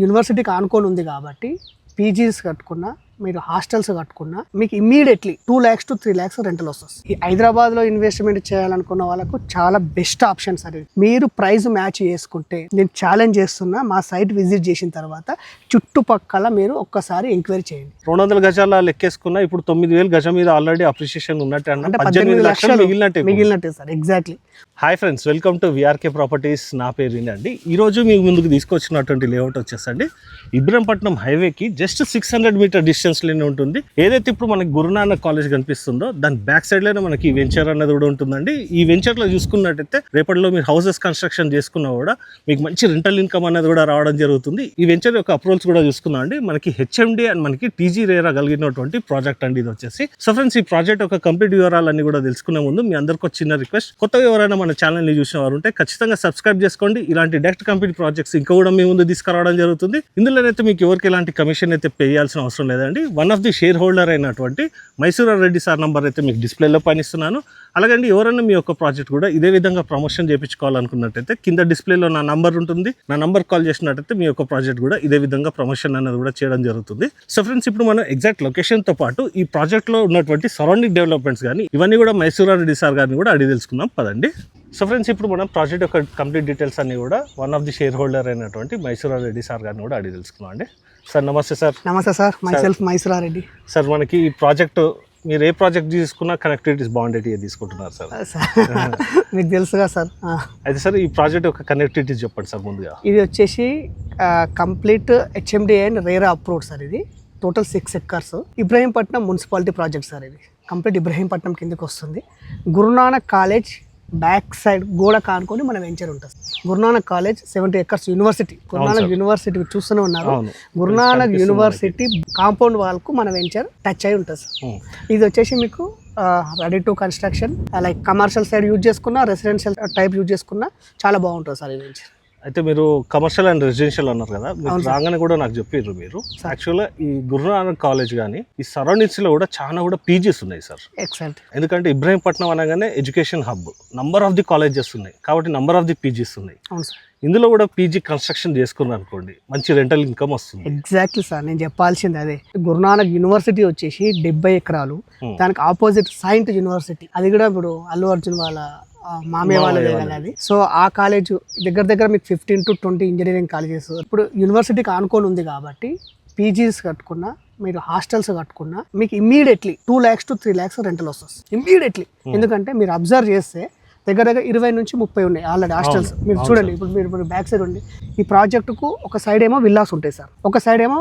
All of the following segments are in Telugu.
యూనివర్సిటీకి ఆనుకొని ఉంది కాబట్టి పీజీస్ కట్టుకున్నా మీరు హాస్టల్స్ కట్టుకున్నా మీకు immediately 2 lakhs to 3 lakhs rental వస్తుంది. ఈ హైదరాబాద్లో ఇన్వెస్ట్మెంట్ చేయాలనుకున్న వాళ్ళకు చాలా బెస్ట్ ఆప్షన్ సార్ ఇది. మీరు ప్రైస్ మ్యాచ్ చేసుకుంటే నేను ఛాలెంజ్ చేస్తున్నా, మా సైట్ విజిట్ చేసిన తర్వాత చుట్టుపక్కల మీరు ఒక్కసారి ఎంక్వైరీ చేయండి. 200 గజాల లెక్కేసుకున్నా ఇప్పుడు 9,000 గజం మీద ఆల్రెడీ అప్రిషియేషన్ ఉన్నట్టు అంటే 18 లక్షలు మిగిలినట్టే sir. Exactly. Hi friends, welcome to VRK properties. నా పేరు అండి. ఈరోజు మీకు ముందుకు తీసుకొచ్చినటువంటి లేఅవుట్ వచ్చేసండి ఇబ్రహీంపట్నం హైవేకి జస్ట్ 600 మీటర్ డిస్టెన్స్లోనే ఉంటుంది. ఏదైతే ఇప్పుడు మనకి గురునానక్ కాలేజ్ కనిపిస్తుందో దాని బ్యాక్ సైడ్లోనే మనకి ఈ వెంచర్ అనేది కూడా ఉంటుందండి. ఈ వెంచర్లో చూసుకున్నట్టయితే రేపటిలో మీరు హౌసెస్ కన్స్ట్రక్షన్ చేసుకున్నా కూడా మీకు మంచి రెంటల్ ఇన్కమ్ అనేది కూడా రావడం జరుగుతుంది. ఈ వెంచర్ యొక్క అప్రోల్స్ కూడా చూసుకున్నాం అండి. మనకి హెచ్ఎండి అండ్ మనకి టీజీ రేరా కలిగినటువంటి ప్రాజెక్ట్ అండి ఇది వచ్చేసి. సో ఫ్రెండ్స్, ఈ ప్రాజెక్ట్ యొక్క కంప్లీట్ వివరాలన్నీ కూడా తెలుసుకునే ముందు మీ అందరికీ ఒక చిన్న రిక్వెస్ట్, కొత్తగా ఎవరైనా మన ఛానల్ని చూసిన వారు ఉంటే ఖచ్చితంగా సబ్స్క్రైబ్ చేసుకోండి. ఇలాంటి డైరెక్ట్ కంప్లీట్ ప్రాజెక్ట్స్ ఇంకా కూడా మీ ముందు తీసుకురావడం జరుగుతుంది. ఇందులోనైతే మీకు ఎవరికి ఎలాంటి కమిషన్ అయితే పే చేయాల్సిన అవసరం లేదండి. One of the share holder అయినటువంటి మైసూరా రెడ్డి సార్ నంబర్ అయితే మీకు డిస్ప్లేలో పనిస్తున్నాను. అలాగండి ఎవరైనా మీ యొక్క ప్రాజెక్ట్ కూడా ఇదే విధంగా ప్రమోషన్ చేయించుకోవాలనుకున్నట్టయితే కింద డిస్ప్లేలో నా నంబర్ ఉంటుంది. నా నంబర్ కాల్ చేసినట్టయితే మీ యొక్క ప్రాజెక్ట్ కూడా ఇదే విధంగా ప్రమోషన్ అనేది కూడా చేయడం జరుగుతుంది. సో ఫ్రెండ్స్, ఇప్పుడు మనం ఎగ్జాక్ట్ లొకేషన్తో పాటు ఈ ప్రాజెక్ట్లో ఉన్నటువంటి సరౌండింగ్ డెవలప్మెంట్స్ కానీ ఇవన్నీ కూడా మైసూరా రెడ్డి సార్ గారిని కూడా అడిగి తెలుసుకుందాం పదండి. సో ఫ్రెండ్స్, ఇప్పుడు మనం ప్రాజెక్ట్ యొక్క కంప్లీట్ డీటెయిల్స్ అన్ని కూడా one of the share holder అయినటువంటి మైసూరా రెడ్డి సార్ గారిని కూడా అడిగి తెలుసుకుందాం అండి. సార్ నమస్తే సార్. నమస్తే sir, myself Mysura Reddy. Sir, మనకి ఈ ప్రాజెక్ట్ మీరు ఏ ప్రాజెక్ట్ తీసుకున్నా కనెక్టివిటీస్ బాగుండేటి తీసుకుంటున్నారు సార్. మీకు తెలుసుగా సార్. అయితే సార్, ఈ ప్రాజెక్ట్ యొక్క కనెక్టివిటీస్ చెప్పండి సార్ ముందుగా. ఇది వచ్చేసి complete HMD and RERA approved sir. ఇది total 6 acres Ibrahimpatnam municipality project sir. ఇది కంప్లీట్ ఇబ్రహీంపట్నం కిందకి వస్తుంది. గురునానక్ కాలేజ్ బ్యాక్ సైడ్ గోడ కానుకొని మన వెంచర్ ఉంటుంది. Guru Nanak college 70 acres university. Guru Nanak university చూస్తూనే ఉన్నారు. గురునానక్ యూనివర్సిటీ కాంపౌండ్ వాల్కు మన వెంచర్ టచ్ అయి ఉంటుంది. ఇది వచ్చేసి మీకు ready to construction, like commercial side use చేసుకున్నా, రెసిడెన్షియల్ టైప్ యూజ్ చేసుకున్నా చాలా బాగుంటుంది సార్ ఈ వెంచర్. అయితే మీరు కమర్షియల్ అండ్ రెసిడెన్షియల్ అన్నారు కదా, మీరు రాగానే కూడా నాకు చెప్పారు మీరు యాక్చువల్గా ఈ గురునానక్ కాలేజ్ కానీ ఈ సరౌండింగ్స్ లో కూడా చాలా కూడా పీజీస్ ఉన్నాయి సార్. ఎక్సలెంట్. ఎందుకంటే ఇబ్రహీంపట్నం అనగానే education hub, number of the colleges ఉన్నాయి కాబట్టి నంబర్ ఆఫ్ ది పీజీస్ ఉన్నాయి. అవును సార్. ఇందులో కూడా పీజీ కన్స్ట్రక్షన్ చేసుకున్నారు అనుకోండి, మంచి రెంటల్ ఇన్కమ్ వస్తుంది. ఎగ్జాక్ట్లీ సార్, నేను చెప్పాల్సింది అదే. గురునానక్ యూనివర్సిటీ వచ్చేసి 70 acres, దానికి ఆపోజిట్ సైంట్ యూనివర్సిటీ, అది కూడా ఇప్పుడు అల్లు అర్జున్ వాళ్ళ మామయ్య వాళ్ళదే కదా అది. సో ఆ కాలేజ్ దగ్గర మీకు 15 to 20 ఇంజనీరింగ్ కాలేజెస్ ఇప్పుడు యూనివర్సిటీకి ఆనుకొని ఉంది కాబట్టి పీజీస్ కట్టుకున్నా మీరు హాస్టల్స్ కట్టుకున్నా మీకు immediately 2 lakhs to 3 lakhs rental వస్తుంది ఇమ్మీడియట్లీ. ఎందుకంటే మీరు అబ్జర్వ్ చేస్తే దగ్గర 20 నుంచి 30 ఉన్నాయి ఆల్రెడీ హాస్టల్స్. మీరు చూడండి, ఇప్పుడు మీరు బ్యాక్ సైడ్ ఉండి ఈ ప్రాజెక్టుకు ఒక సైడ్ ఏమో విల్లాస్ ఉంటాయి సార్, ఒక సైడ్ ఏమో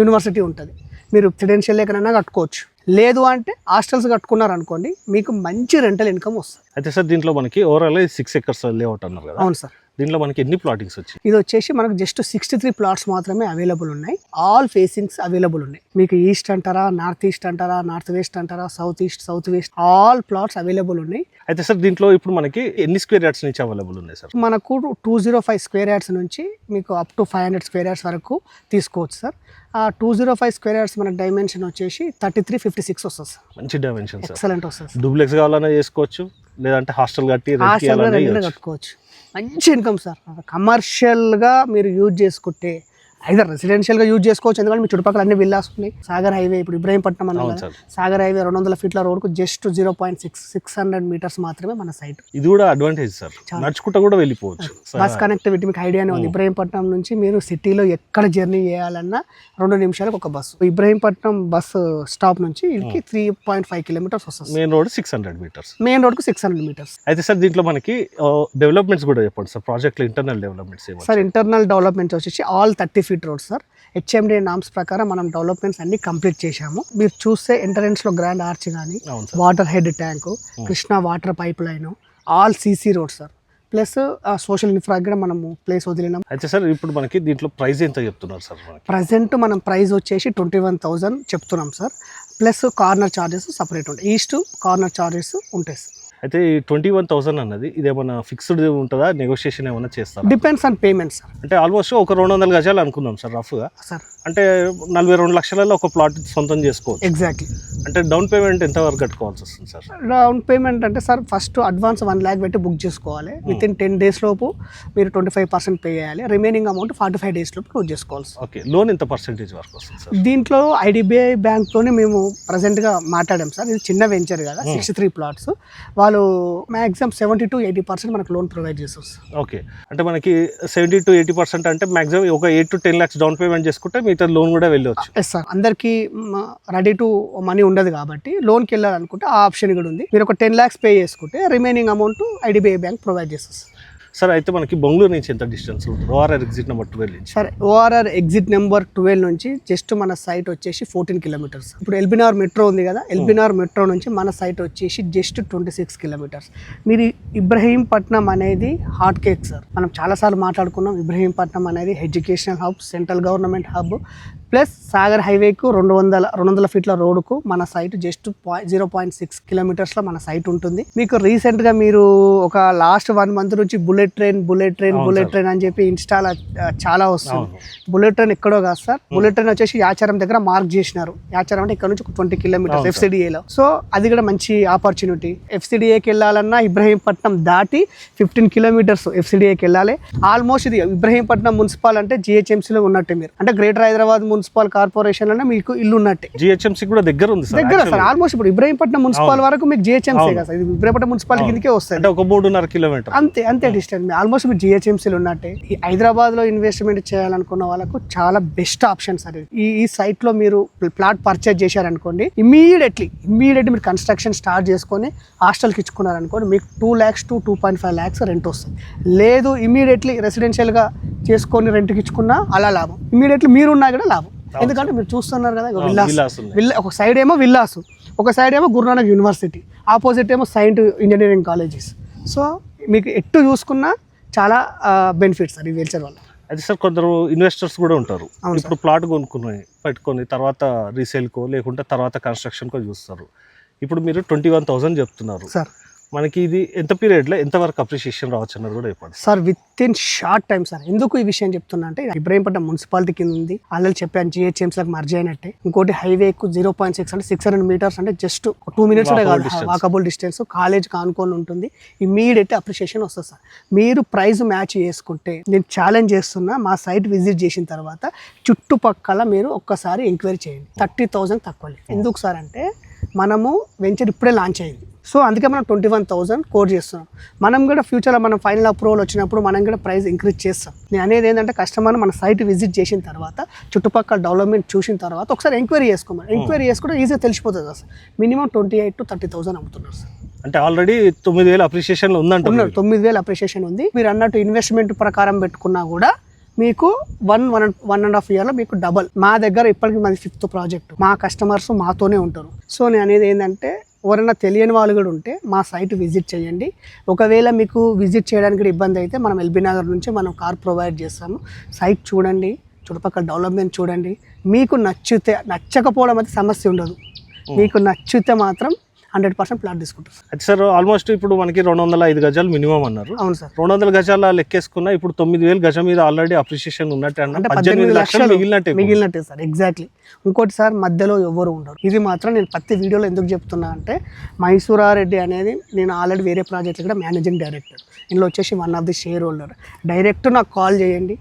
యూనివర్సిటీ ఉంటుంది. మీరు రెసిడెన్షియల్ ఎక్కడైనా కట్టుకోవచ్చు, లేదు అంటే హాస్టల్స్ కట్టుకున్నారు అనుకోండి మీకు మంచి రెంటల్ ఇన్కమ్ వస్తుంది. అయితే సార్, దీంట్లో మనకి ఓవరాల్ 6 acres లేఅవుట్ అన్నారు కదా. అవును సార్. దీంట్లో మనకి ఎన్ని ప్లాటింగ్స్ వచ్చాయి? ఇది వచ్చేసి మనకు జస్ట్ 63 plots మాత్రమే అవైలబుల్ ఉన్నాయి. ఆల్ ఫేసింగ్స్ అవైలబుల్ ఉన్నాయి. మీకు ఈస్ట్ అంటారా, నార్త్ ఈస్ట్ అంటారా, నార్త్ వెస్ట్ అంటారా, south east, south west, all plots available ఉన్నాయి. అయితే సార్, దీంట్లో ఇప్పుడు మనకి ఎన్ని స్క్వేర్ యార్డ్స్ నుంచి అవైలబుల్ ఉన్నాయి సార్? మనకు 205 square yards నుంచి మీకు అప్ టు 500 square yards వరకు తీసుకోవచ్చు సార్. ఆ 205 square yards మన డైమెన్షన్ వచ్చేసి 3356 వస్తుంది సార్. మంచి డైమెన్షన్ సార్, ఎక్సలెంట్ వస్తుంది. డూప్లెక్స్ కావాలన్నా చేసుకోవచ్చు, లేదంటే హాస్టల్ కట్టి కట్టుకోవచ్చు. మంచి ఇన్కమ్ సార్. కమర్షియల్గా మీరు యూజ్ చేసుకుంటే అయితే రెసిడెన్షియల్గా యూజ్ చేసుకోవచ్చు, ఎందుకంటే మీ చుట్టుపక్కల అన్ని విల్లాస్ ఉన్నాయి. సాగర్ హైవే, ఇప్పుడు ఇబ్రహీంపట్నం అన్న సాగర్ హైవే 200 feet రోడ్కు జస్ట్ 0.600 meters మాత్రమే మన సైట్. ఇది కూడా అడ్వాంటేజ్ సార్, నడుచుకుంటా కూడా వెళ్ళిపోవచ్చు. బస్ కనెక్టివిటీ మీకు ఐడియానే ఉంది. ఇబ్రహీంపట్నం నుంచి మీరు సిటీలో ఎక్కడ జర్నీ చేయాలన్నా 2 నిమిషాలకు ఒక బస్సు. ఇబ్రహీంపట్నం బస్ స్టాప్ నుంచి ఇది 3.5 kilometers వస్తుంది. Main road 600 meters. మెయిన్ రోడ్కు 600 meters. అయితే సార్, దీంట్లో మనకి డెవలప్మెంట్స్ కూడా చెప్పండి sir. Project internal developments sir, internal developments వచ్చేసి all 30 feet road sir. HMD norms ప్రకారం మనం డెవలప్మెంట్స్ అన్ని కంప్లీట్ చేశాము. మీరు చూస్తే ఎంట్రన్స్ లో గ్రాండ్ ఆర్చ్ కానీ, water head tank, Krishna water pipe line, all CC road sir. Plus social infra కూడా మనము ప్లేస్ వదిలినాం. అయితే సార్, ఇప్పుడు మనకి దీంట్లో ప్రైస్ ఎంత చెప్తున్నారు సార్? ప్రజెంట్ మనం ప్రైస్ వచ్చేసి 21,000 చెప్తున్నాం sir. Plus corner charges separate ఉంటాయి, ఈస్ట్ కార్నర్ చార్జెస్ ఉంటాయి సార్. అయితే ఈ 21,000 అన్నది ఇదేమన్నా ఫిక్స్డ్ ఉంటుందా, నెగోషియేషన్ ఏమైనా చేస్తారా? Depends on payment sir. అంటే ఆల్మోస్ట్ ఒక 200 గజాలు అనుకుందాం సార్ రఫ్గా. సార్ అంటే 42 లక్షలలో ఒక ప్లాట్ సొంతం చేసుకోవచ్చు. ఎగ్జాక్ట్లీ. అంటే డౌన్ పేమెంట్ ఎంత వరకు కట్టుకోవాల్సి వస్తుంది సార్? డౌన్ పేమెంట్ అంటే సార్ ఫస్ట్ అడ్వాన్స్ 1 lakh పెట్టి బుక్ చేసుకోవాలి. విత్ ఇన్ 10 days లోపు మీరు 25% పే చేయాలి. రిమైనింగ్ అమౌంట్ 45 days లోపు క్లోజ్ చేసుకోవాలి. ఓకే, లోన్ ఎంత పర్సెంటేజ్ వరకు వస్తుంది సార్? దీంట్లో ఐడిబిఐ బ్యాంక్తోనే మేము ప్రజెంట్గా మాట్లాడాం సార్. ఇది చిన్న వెంచర్ కదా, 63 plots. వాళ్ళు మ్యాక్సిమం 70 to 80% మనకు లోన్ ప్రొవైడ్ చేస్తారు. ఓకే, అంటే మనకి 70 to 80% అంటే మ్యాక్సిమం ఒక 8 to 10 lakhs డౌన్ పేమెంట్ చేసుకుంటే మిగతా లోన్ కూడా వెళ్ళవచ్చు. ఎస్ సార్, అందరికీ రెడీ టు మనీ ఉండదు కాబట్టి లోన్కి వెళ్ళాలనుకుంటే ఆ ఆప్షన్ కూడా ఉంది. మీరు ఒక 10 lakhs పే చేసుకుంటే remaining amount IDBI bank provide చేస్తుంది. సార్ అయితే మనకి బెంగళూరు నుంచి ఎంత డిస్టెన్స్ ఉంటుంది ఓఆర్ఆర్ ఎగ్జిట్ నెంబర్ 12 నుంచి? సరే, ఓఆర్ఆర్ ఎగ్జిట్ నెంబర్ 12 నుంచి జస్ట్ మన సైట్ వచ్చేసి 14 kilometers. ఇప్పుడు ఎల్బీనగర్ మెట్రో ఉంది కదా, ఎల్బీనగర్ మెట్రో నుంచి మన సైట్ వచ్చేసి జస్ట్ 26 kilometers. మీరు ఇబ్రహీంపట్నం అనేది హాట్ కేక్ సార్. మనం చాలాసార్లు మాట్లాడుకున్నాం. ఇబ్రహీంపట్నం అనేది educational hub, central government hub, plus Sagar హైవేకు 200 feet రోడ్డుకు మన సైట్ జస్ట్ 0.6 kilometers మన సైట్ ఉంటుంది. మీకు రీసెంట్గా మీరు ఒక లాస్ట్ 1 month నుంచి బుల్లెట్ ట్రైన్ అని చెప్పి ఇన్స్టాలో చాలా వస్తుంది. బుల్లెట్ ట్రైన్ ఎక్కడో కాదు సార్, బుల్లెట్ ట్రైన్ వచ్చేసి యాచారం దగ్గర మార్క్ చేసినారు. యాచారం అంటే ఇక్కడ నుంచి 20 kilometers FCDAలో. సో అది కూడా మంచి ఆపర్చునిటీ. FCDAకి వెళ్ళాలన్నా ఇబ్రహీంపట్నం దాటి 15 kilometers FCDAకి వెళ్ళాలి. ఆల్మోస్ట్ ఇది ఇబ్రహీంపట్నం మున్సిపల్ అంటే GHMCలో ఉన్నట్టే. మీరు అంటే గ్రేటర్ హైదరాబాద్ మున్సిపల్ కార్పొరేషన్ అనే మీకు ఇల్లు ఉన్నట్టే. GHMC కూడా దగ్గర ఉంది సార్. దగ్గర సార్, ఆల్మోస్ట్ ఇప్పుడు ఇబ్రహీంపట్నం మున్సిపల్ వరకు మీకు GHMC కదా సార్. ఇది ఇబ్రహీంపట్నం మున్సిపాలిటీ కిందకే వస్తుంది. అంటే ఒక 3.5 kilometers అంతే డిస్టెన్స్. ఆల్మోస్ట్ మీరు GHMCలో ఉన్నట్టే. ఈ హైదరాబాద్ లో ఇన్వెస్ట్మెంట్ చేయాలనుకున్న వాళ్ళకు చాలా బెస్ట్ ఆప్షన్ సార్. ఈ సైట్ లో మీరు ప్లాట్ పర్చేజ్ చేశారనుకోండి, ఇమీడియట్లీ మీరు కన్స్ట్రక్షన్ స్టార్ట్ చేసుకొని హాస్టల్కి ఇచ్చుకున్నారనుకోండి, మీకు 2 lakhs to 2.5 lakhs రెంట్ వస్తుంది. లేదు ఇమీడియట్లీ రెసిడెన్షియల్గా చేసుకొని రెంట్కి ఇచ్చుకున్నా అలా లాభం. ఇమీడియట్లీ మీరున్నా కూడా లాభం. ఎందుకంటే మీరు చూస్తున్నారు కదా, ఒక సైడ్ ఏమో విల్లాస్, ఒక సైడ్ ఏమో గురునానక్ యూనివర్సిటీ, ఆపోజిట్ ఏమో సైంట్ ఇంజనీరింగ్ కాలేజెస్. సో మీకు ఎటు చూసుకున్నా చాలా బెనిఫిట్స్ సార్ ఈ వెంచర్ వల్ల. అయితే సార్ కొందరు ఇన్వెస్టర్స్ కూడా ఉంటారు. ఇప్పుడు ప్లాట్ పెట్టుకొని తర్వాత రీసేల్కో లేకుంటే తర్వాత కన్స్ట్రక్షన్కో చూస్తారు. ఇప్పుడు మీరు 21,000 చెప్తున్నారు సార్. మనకి ఇది ఎంత పీరియడ్లో ఎంతవరకు అప్రిషియేషన్ రావచ్చు అన్నది కూడా చెప్పండి sir. With in short time sir. ఎందుకు ఈ విషయం చెప్తున్నా అంటే, ఇబ్రహీంపట్నం మున్సిపాలిటీ కింద ఉంది, ఆల్రెడీ చెప్పాను GHMCలకు మర్జ్ అయినట్టే. ఇంకోటి హైవేకు 0.6 అంటే 600 meters అంటే జస్ట్ 2 minutes కాదు, వాకబుల్ డిస్టెన్స్. కాలేజ్ కానుకొని ఉంటుంది. ఇమీడియట్ అప్రిషియేషన్ వస్తుంది సార్. మీరు ప్రైస్ మ్యాచ్ చేసుకుంటే, నేను ఛాలెంజ్ చేస్తున్నా, మా సైట్ విజిట్ చేసిన తర్వాత చుట్టుపక్కల మీరు ఒక్కసారి ఎంక్వైరీ చేయండి. 30,000 తక్కువ. ఎందుకు సార్ అంటే, మనము వెంచర్ ఇప్పుడే లాంచ్ అయింది. సో అందుకే మనం 21,000 కోట్ చేస్తున్నాం. మనం కూడా ఫ్యూచర్లో మనం ఫైనల్ అప్రూవల్ వచ్చినప్పుడు మనం కూడా ప్రైస్ ఇంక్రీజ్ చేస్తాం. నేను అనేది ఏంటంటే, కస్టమర్ మన సైట్ విజిట్ చేసిన తర్వాత, చుట్టుపక్కల డెవలప్మెంట్ చూసిన తర్వాత ఒకసారి ఎంక్వైరీ చేసుకోమని. ఎంక్వైరీ చేసుకుంటే ఈజీగా తెలిసిపోతుంది కదా సార్. మినిమం 28,000 to 30,000 అమ్ముతున్నారు సార్. అంటే ఆల్రెడీ 9,000 అప్రిషియేషన్ ఉందంటున్నారు. 9,000 అప్రిషియేషన్ ఉంది. మీరు అన్నట్టు ఇన్వెస్ట్మెంట్ ప్రకారం పెట్టుకున్నా కూడా మీకు 1.5 yearలో మీకు డబల్. మా దగ్గర ఇప్పటికీ మాది 5th ప్రాజెక్ట్. మా కస్టమర్స్ మాతోనే ఉంటారు. సో నేను అనేది ఏంటంటే, ఎవరైనా తెలియని వాళ్ళు కూడా ఉంటే మా సైట్ విజిట్ చేయండి. ఒకవేళ మీకు విజిట్ చేయడానికి కూడా ఇబ్బంది అయితే, మనం ఎల్బీనగర్ నుంచి మనం కార్ ప్రొవైడ్ చేస్తాము. సైట్ చూడండి, చుట్టుపక్కల డెవలప్మెంట్ చూడండి. మీకు నచ్చకపోవడం అయితే సమస్య ఉండదు. మీకు నచ్చితే మాత్రం 100% ప్లాట్ తీసుకుంటారు. అయితే సార్ ఆల్మోస్ట్ ఇప్పుడు మనకి 205 గజాలు మినిమం అన్నారు. అవును సార్. 200 గజాల లెక్కేసుకున్నా ఇప్పుడు 9,000 గజం మీద ఆల్రెడీ అప్రిషియేషన్ ఉన్నట్టే, అంటే 18 లక్షలు మిగిలినట్టే సార్. ఎగ్జాక్ట్లీ. ఇంకోటి సార్, మధ్యలో ఎవరు ఉండరు. ఇది మాత్రం నేను ప్రతి వీడియోలో ఎందుకు చెప్తున్నా అంటే, మైసూరారెడ్డి అనేది నేను ఆల్రెడీ వేరే ప్రాజెక్ట్లో కూడా మేనేజింగ్ డైరెక్టర్. ఇందులో వచ్చేసి 1 of the share holder. Direct నాకు కాల్ చేయండి,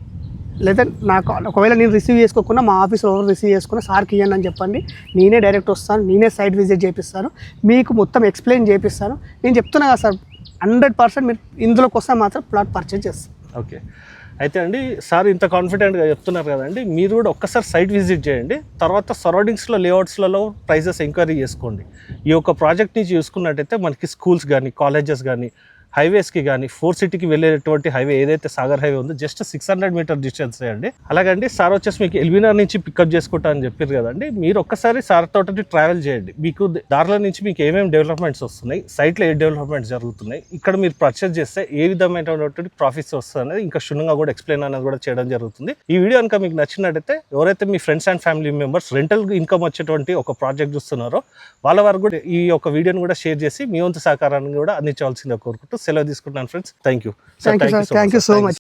లేదా నాకు ఒకవేళ నేను రిసీవ్ చేసుకోకుండా మా ఆఫీస్లో ఎవరు రిసీవ్ చేసుకున్నా సార్కి ఇవ్వండి అని చెప్పండి. నేనే డైరెక్ట్ వస్తాను, నేనే సైట్ విజిట్ చేపిస్తాను, మీకు మొత్తం ఎక్స్ప్లెయిన్ చేపిస్తాను. నేను చెప్తున్నా కదా సార్, 100% మీరు ఇందులోకి వస్తే మాత్రం ప్లాట్ పర్చేజ్ చేస్తాను. ఓకే. అయితే అండి, సార్ ఇంత కాన్ఫిడెంట్గా చెప్తున్నారు కదండి, మీరు కూడా ఒక్కసారి సైట్ విజిట్ చేయండి. తర్వాత సరౌండింగ్స్లో లేఅవుట్స్లలో ప్రైజెస్ ఎంక్వైరీ చేసుకోండి. ఈ యొక్క ప్రాజెక్ట్ని చూసుకున్నట్టయితే మనకి స్కూల్స్ కానీ, కాలేజెస్ కానీ, హైవేస్కి కానీ, 4 cityకి వెళ్ళేటువంటి హైవే ఏదైతే సాగర్ హైవే ఉందో జస్ట్ 600 meter డిస్టెన్స్ అండి. అలాగండి సార్ వచ్చేసి మీకు ఎల్బీనగర్ నుంచి పికప్ చేసుకుంటా అని చెప్పారు కదండి. మీరు ఒక్కసారి సార్ తోటి ట్రావెల్ చేయండి. మీకు దారిలో నుంచి మీకు ఏమేమి డెవలప్మెంట్స్ వస్తున్నాయి, సైట్లో ఏ డెవలప్మెంట్స్ జరుగుతున్నాయి, ఇక్కడ మీరు పర్చేస్ చేస్తే ఏ విధమైనటువంటి ప్రాఫిట్స్ వస్తుంది అనేది ఇంకా క్షుణ్ణంగా కూడా ఎక్స్ప్లెయిన్ అనేది కూడా చేయడం జరుగుతుంది. ఈ వీడియో కనుక మీకు నచ్చినట్టయితే, ఎవరైతే మీ friends and family members rental income వచ్చేటువంటి ఒక ప్రాజెక్ట్ చూస్తున్నారో వాళ్ళ వరకు కూడా ఈ యొక్క వీడియోని కూడా షేర్ చేసి మీ వంతు సహకారాన్ని కూడా అందించవలసిందిగా కోరుకుంటూ సెలవు తీసుకుంటున్నాను friends. Thank you so much.